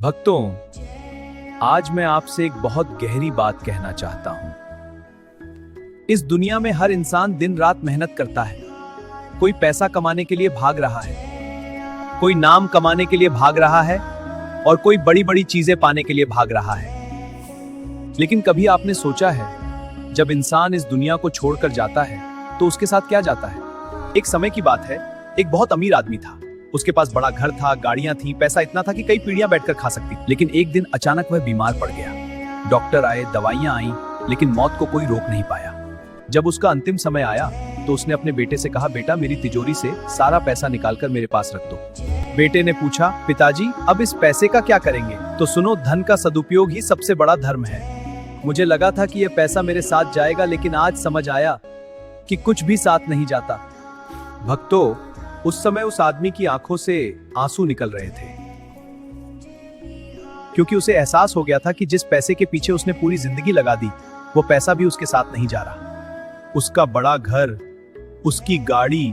भक्तों, आज मैं आपसे एक बहुत गहरी बात कहना चाहता हूं। इस दुनिया में हर इंसान दिन रात मेहनत करता है। कोई पैसा कमाने के लिए भाग रहा है, कोई नाम कमाने के लिए भाग रहा है और कोई बड़ी बड़ी चीजें पाने के लिए भाग रहा है। लेकिन कभी आपने सोचा है, जब इंसान इस दुनिया को छोड़कर जाता है तो उसके साथ क्या जाता है? एक समय की बात है, एक बहुत अमीर आदमी था। उसके पास बड़ा घर था, गाड़ियां थी, पैसा इतना था कि कई पीढ़ियां बैठकर खा सकती। लेकिन एक दिन अचानक वह बीमार पड़ गया। डॉक्टर आए, दवाइयां आई, लेकिन मौत को कोई रोक नहीं पाया। जब उसका अंतिम समय आया तो उसने अपने बेटे से कहा, बेटा मेरी तिजोरी से सारा पैसा निकालकर मेरे पास रख दो। बेटे ने पूछा, पिताजी अब इस पैसे का क्या करेंगे? तो सुनो, धन का सदुपयोग ही सबसे बड़ा धर्म है। मुझे लगा था कि यह पैसा मेरे साथ जाएगा, लेकिन आज समझ आया कि कुछ भी साथ नहीं जाता। भक्तों, उस समय उस आदमी की आंखों से आंसू निकल रहे थे, क्योंकि उसे एहसास हो गया था कि जिस पैसे के पीछे उसने पूरी जिंदगी लगा दी, वो पैसा भी उसके साथ नहीं जा रहा। उसका बड़ा घर, उसकी गाड़ी,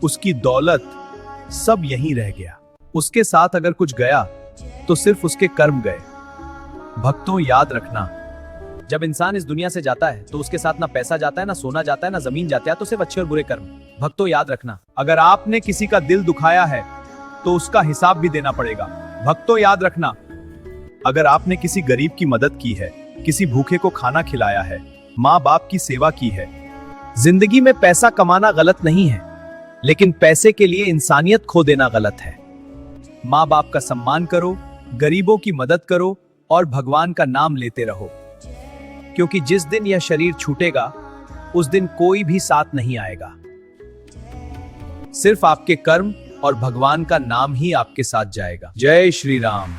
उसकी दौलत, सब यहीं रह गया। उसके साथ अगर कुछ गया तो सिर्फ उसके कर्म गए। भक्तों, याद रखना, जब इंसान इस दुनिया से जाता है तो उसके साथ ना पैसा जाता है, ना सोना जाता है, ना जमीन जाता है, तो सिर्फ अच्छे और बुरे कर्म। भक्तों, याद रखना, अगर आपने किसी का दिल दुखाया है तो उसका हिसाब भी देना पड़ेगा। भक्तों, याद रखना, अगर आपने किसी गरीब की मदद की है, किसी भूखे को खाना खिलाया है, माँ बाप की सेवा की है। जिंदगी में पैसा कमाना गलत नहीं है, लेकिन पैसे के लिए इंसानियत खो देना गलत है। माँ बाप का सम्मान करो, गरीबों की मदद करो और भगवान का नाम लेते रहो, क्योंकि जिस दिन यह शरीर छूटेगा उस दिन कोई भी साथ नहीं आएगा। सिर्फ आपके कर्म और भगवान का नाम ही आपके साथ जाएगा। जय श्री राम।